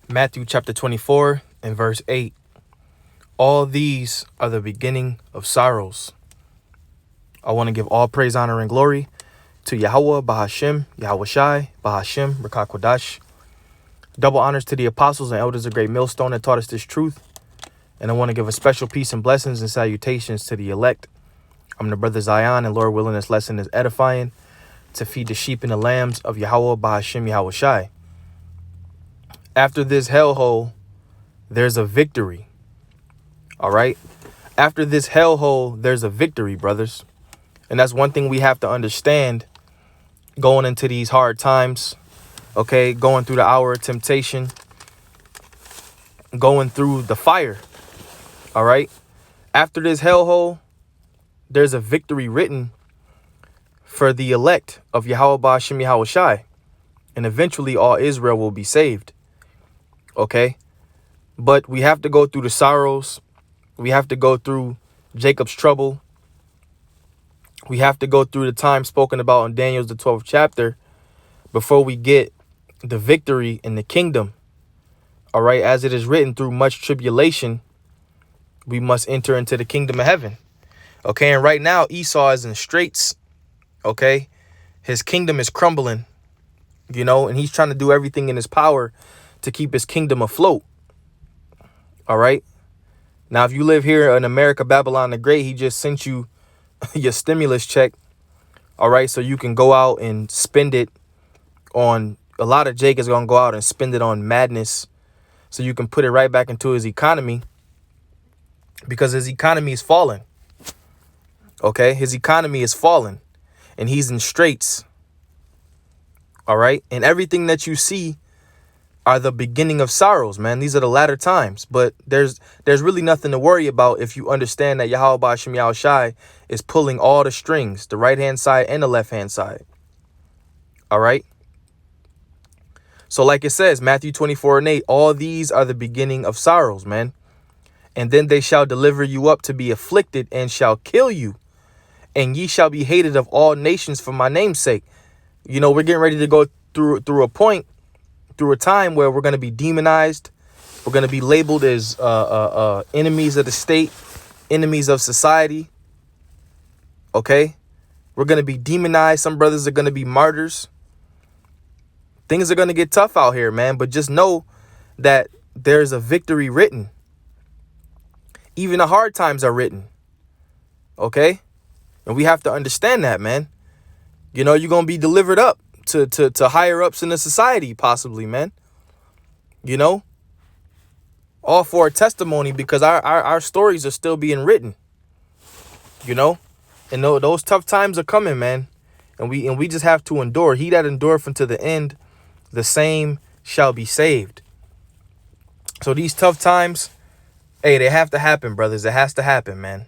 Matthew chapter 24 and verse 8. All these are the beginning of sorrows. I want to give all praise, honor, and glory to Yahweh, Bahashem, Yahweh Shai, Bahashem, Rakakwadash. Double honors to the apostles and elders of Great Millstone that taught us this truth. And I want to give a special peace and blessings and salutations to the elect. I'm the brother Zion, and Lord willing, this lesson is edifying to feed the sheep and the lambs of Yahweh, Bahashem, Yahweh Shai. After this hellhole, there's a victory. All right. After this hellhole, there's a victory, brothers. And that's one thing we have to understand going into these hard times. Okay. Going through the hour of temptation, going through the fire. All right. After this hellhole, there's a victory written for the elect of Yahweh Ba'ashem Yahweh Shai. And eventually all Israel will be saved. Okay. But we have to go through the sorrows. We have to go through Jacob's trouble. We have to go through the time spoken about in Daniel's the 12th chapter before we get the victory in the kingdom. All right. As it is written, through much tribulation, we must enter into the kingdom of heaven. Okay. And right now, Esau is in straits. Okay. His kingdom is crumbling, and he's trying to do everything in his power to keep his kingdom afloat. All right. Now, if you live here in America, Babylon the Great, he just sent you your stimulus check. All right. So you can go out and spend it on a lot of Jake is going to go out and spend it on madness. So you can put it right back into his economy because his economy is falling. OK, his economy is falling and he's in straits. All right. And everything that you see are the beginning of sorrows, man. These are the latter times. But there's really nothing to worry about if you understand that Yahweh Ba'ashem Yahweh Shai is pulling all the strings, the right-hand side and the left-hand side. All right. So like it says, Matthew 24 and 8, all these are the beginning of sorrows, man. And then they shall deliver you up to be afflicted and shall kill you. And ye shall be hated of all nations for my name's sake. We're getting ready to go through a time where we're going to be demonized. We're going to be labeled as enemies of the state, enemies of society. Okay. We're going to be demonized. Some brothers are going to be martyrs. Things are going to get tough out here, man. But just know that there's a victory written. Even the hard times are written. Okay. And we have to understand that, man. You're going to be delivered up to higher ups in the society, possibly, man. All for a testimony because our stories are still being written. And those tough times are coming, man. And we just have to endure. He that endureth unto the end, the same shall be saved. So these tough times, hey, they have to happen, brothers. It has to happen, man.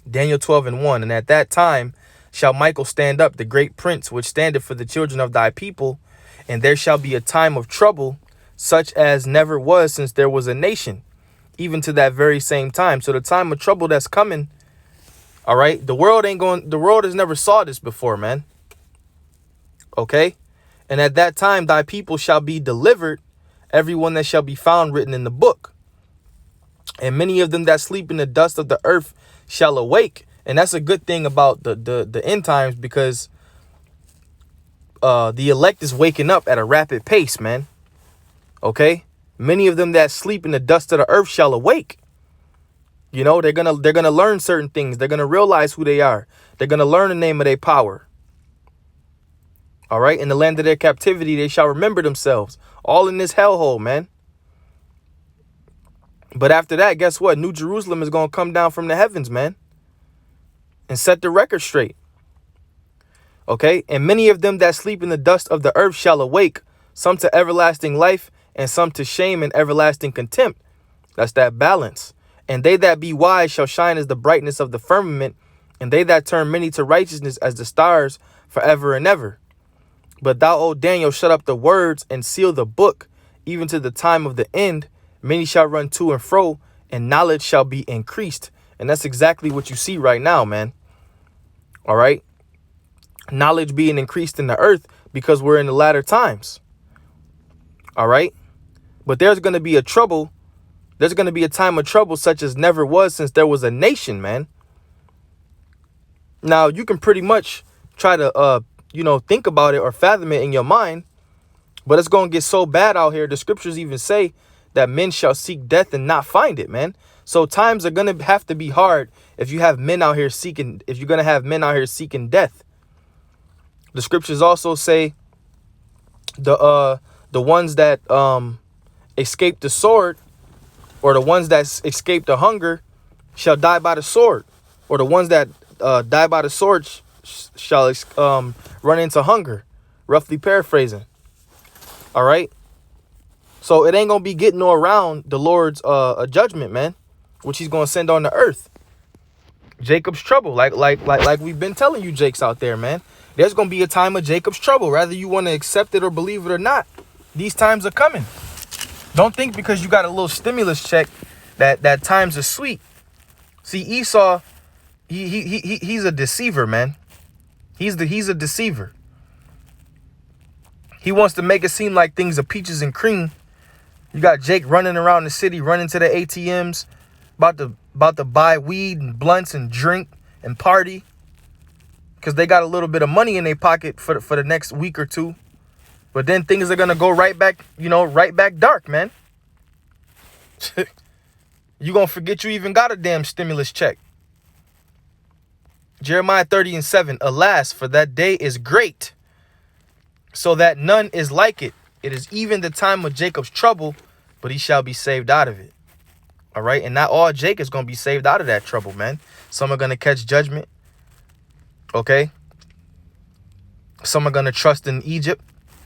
Daniel 12 and 1. And at that time shall Michael stand up, the great prince, which standeth for the children of thy people. And there shall be a time of trouble, such as never was since there was a nation, even to that very same time. So the time of trouble that's coming, all right, the world has never saw this before, man. Okay. And at that time, thy people shall be delivered, everyone that shall be found written in the book. And many of them that sleep in the dust of the earth shall awake. And that's a good thing about the end times because the elect is waking up at a rapid pace, man. OK, many of them that sleep in the dust of the earth shall awake. They're going to learn certain things. They're going to realize who they are. They're going to learn the name of their power. All right. In the land of their captivity, they shall remember themselves all in this hellhole, man. But after that, guess what? New Jerusalem is going to come down from the heavens, man, and set the record straight. OK, and many of them that sleep in the dust of the earth shall awake, some to everlasting life and some to shame and everlasting contempt. That's that balance. And they that be wise shall shine as the brightness of the firmament, and they that turn many to righteousness as the stars forever and ever. But thou, O Daniel, shut up the words and seal the book, even to the time of the end. Many shall run to and fro, and knowledge shall be increased. And that's exactly what you see right now, man. All right. Knowledge being increased in the earth because we're in the latter times. All right. But there's going to be a trouble. There's going to be a time of trouble such as never was since there was a nation, man. Now, you can pretty much try to, think about it or fathom it in your mind. But it's going to get so bad out here. The scriptures even say that men shall seek death and not find it, man. So times are going to have to be hard if you have men out here seeking, if you're going to have men out here seeking death. The scriptures also say the ones that escape the sword, or the ones that escape the hunger shall die by the sword, or the ones that die by the sword shall run into hunger, roughly paraphrasing. All right. So it ain't going to be getting no around the Lord's judgment, man, which he's going to send on the earth. Jacob's trouble, like we've been telling you Jakes out there, man. There's going to be a time of Jacob's trouble, whether you want to accept it or believe it or not. These times are coming. Don't think because you got a little stimulus check that times are sweet. See, Esau, he's a deceiver, man. He's a deceiver. He wants to make it seem like things are peaches and cream. You got Jake running around the city, running to the ATMs, about to buy weed and blunts and drink and party, because they got a little bit of money in their pocket for the next week or two. But then things are gonna go right back, right back dark, man. You gonna forget you even got a damn stimulus check. Jeremiah 30:7. Alas, for that day is great, so that none is like it. It is even the time of Jacob's trouble, but he shall be saved out of it. All right. And not all Jake is going to be saved out of that trouble, man. Some are going to catch judgment. OK. Some are going to trust in Egypt.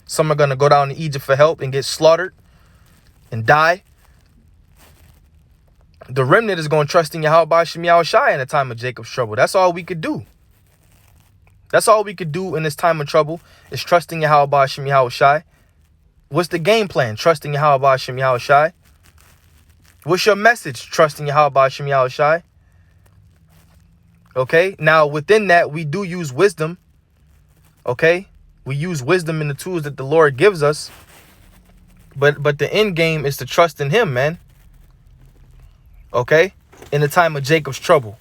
Some are going to go down to Egypt for help and get slaughtered and die. The remnant is going to trust in Yahweh Shem Yahushai in the time of Jacob's trouble. That's all we could do. That's all we could do in this time of trouble is trusting Yahweh Shem Yahushai. What's the game plan? Trusting Yahweh Shem Yahushai. What's your message? Trusting Yahweh Shem Yahushai. Okay. Now, within that, we do use wisdom. Okay. We use wisdom in the tools that the Lord gives us. But the end game is to trust in him, man. Okay. In the time of Jacob's trouble.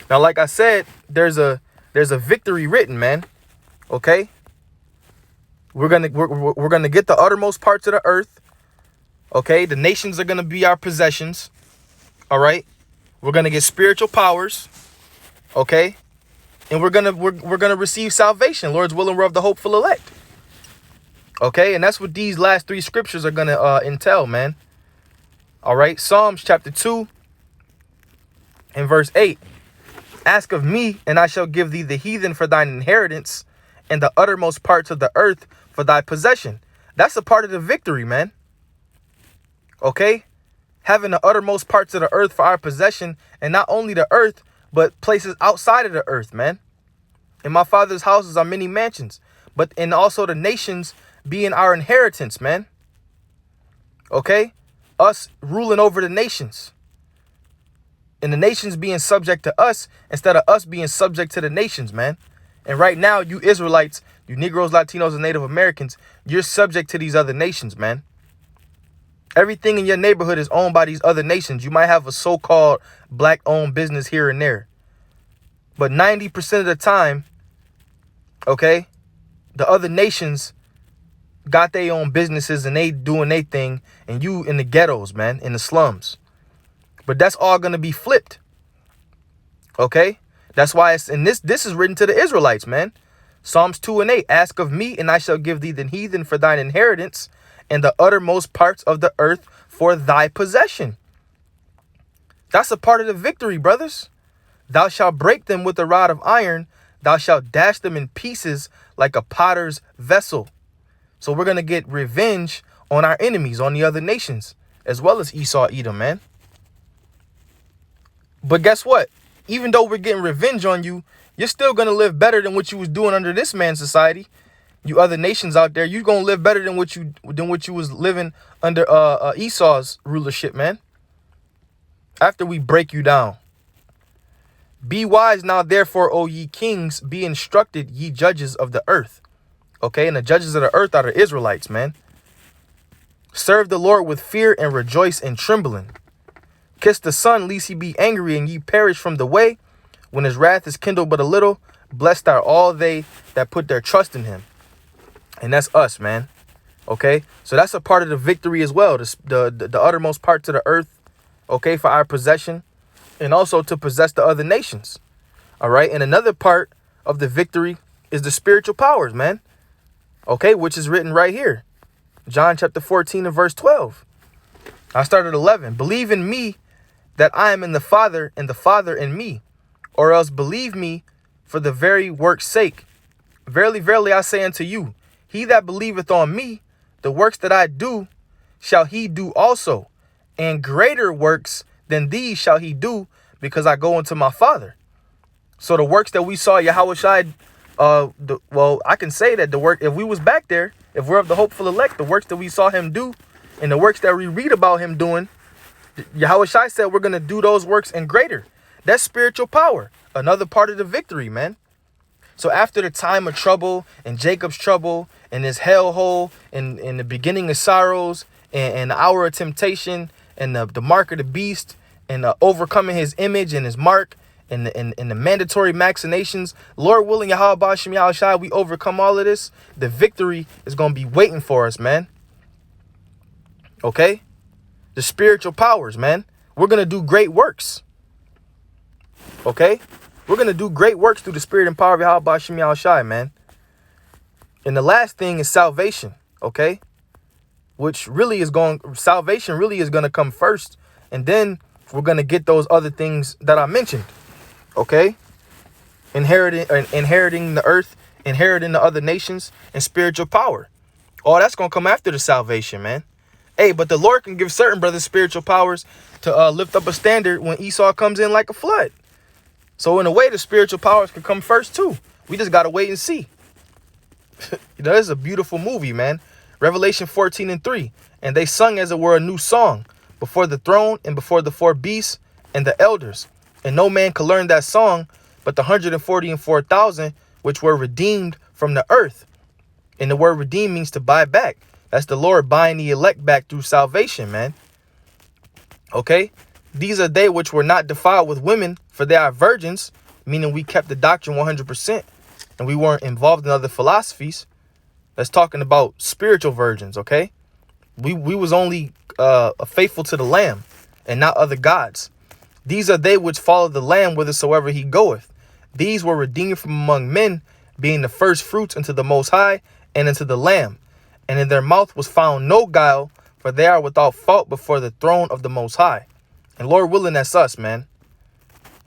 Now, like I said, there's a victory written, man. Okay. We're gonna get the uttermost parts of the earth. Okay, the nations are gonna be our possessions. All right, we're gonna get spiritual powers. Okay, and we're gonna receive salvation. Lord's willing, we're of the hopeful elect. Okay, and that's what these last three scriptures are gonna entail, man. All right, Psalms chapter 2 and verse 8. Ask of me, and I shall give thee the heathen for thine inheritance, and the uttermost parts of the earth for thy possession. That's a part of the victory, man. Okay? Having the uttermost parts of the earth for our possession, and not only the earth, but places outside of the earth, man. In my Father's houses are many mansions, and also the nations being our inheritance, man. Okay? Us ruling over the nations. And the nations being subject to us instead of us being subject to the nations, man. And right now, you Israelites, you Negroes, Latinos, and Native Americans, you're subject to these other nations, man. Everything in your neighborhood is owned by these other nations. You might have a so-called black-owned business here and there. But 90% of the time, okay, the other nations got their own businesses and they doing their thing. And you in the ghettos, man, in the slums. But that's all going to be flipped. Okay? That's why it's in this is written to the Israelites, man. Psalms 2 and 8. Ask of me, and I shall give thee the heathen for thine inheritance, and the uttermost parts of the earth for thy possession. That's a part of the victory, brothers. Thou shalt break them with a rod of iron. Thou shalt dash them in pieces like a potter's vessel. So we're going to get revenge on our enemies, on the other nations, as well as Esau, Edom, man. But guess what? Even though we're getting revenge on you, you're still going to live better than what you was doing under this man's society. You other nations out there, you're going to live better than what you was living under Esau's rulership, man. After we break you down. Be wise now, therefore, O ye kings, be instructed, ye judges of the earth. Okay, and the judges of the earth are the Israelites, man. Serve the Lord with fear and rejoice in trembling. Kiss the Son, lest he be angry and ye perish from the way. When his wrath is kindled but a little, blessed are all they that put their trust in him. And that's us, man. Okay, so that's a part of the victory as well. The uttermost parts of the earth, okay, for our possession, and also to possess the other nations. All right, and another part of the victory is the spiritual powers, man. Okay, which is written right here. John chapter 14 and verse 12. I started 11. Believe in me that I am in the Father and the Father in me, or else believe me for the very work's sake. Verily, verily, I say unto you, he that believeth on me, the works that I do, shall he do also, and greater works than these shall he do, because I go unto my Father. So the works that we saw Yahushua, well, I can say that the work, if we was back there, if we're of the hopeful elect, the works that we saw him do, and the works that we read about him doing, Yahushua said we're going to do those works and greater. That's spiritual power. Another part of the victory, man. So after the time of trouble and Jacob's trouble and his hellhole and the beginning of sorrows and the hour of temptation and the mark of the beast and overcoming his image and his mark and the mandatory vaccinations, Lord willing, Yahweh Ba'ashem Yahushua, we overcome all of this. The victory is going to be waiting for us, man. Okay? The spiritual powers, man. We're going to do great works. Okay? We're going to do great works through the spirit and power of Yahweh Ba'ashem Yahushua, man. And the last thing is salvation, okay? Salvation really is going to come first. And then we're going to get those other things that I mentioned, okay? Inheriting the earth, inheriting the other nations, and spiritual power. All that's going to come after the salvation, man. Hey, but the Lord can give certain brothers spiritual powers to lift up a standard when Esau comes in like a flood. So in a way, the spiritual powers can come first, too. We just got to wait and see. That is a beautiful movie, man. Revelation 14 and 3. And they sung, as it were, a new song before the throne and before the four beasts and the elders. And no man could learn that song but the 144,000 which were redeemed from the earth. And the word redeem means to buy back. That's the Lord buying the elect back through salvation, man. Okay? These are they which were not defiled with women, for they are virgins, meaning we kept the doctrine 100% and we weren't involved in other philosophies. That's talking about spiritual virgins, okay? We was only faithful to the Lamb and not other gods. These are they which follow the Lamb whithersoever he goeth. These were redeemed from among men, being the first fruits unto the Most High and unto the Lamb. And in their mouth was found no guile, for they are without fault before the throne of the Most High. And Lord willing, that's us, man.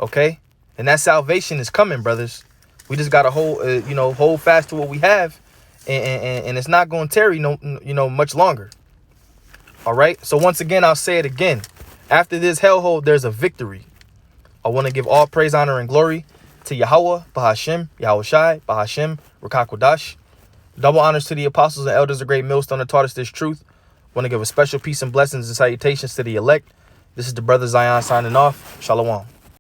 Okay? And that salvation is coming, brothers. We just got to hold fast to what we have. And it's not going to tarry much longer. All right? So once again, I'll say it again. After this hellhole, there's a victory. I want to give all praise, honor, and glory to Yahweh, Bahashem, Yahushai, Bahashem, Rukakwadash. Double honors to the apostles and elders of Great Millstone that taught us this truth. Want to give a special peace and blessings and salutations to the elect. This is the Brother Zion signing off. Shalom.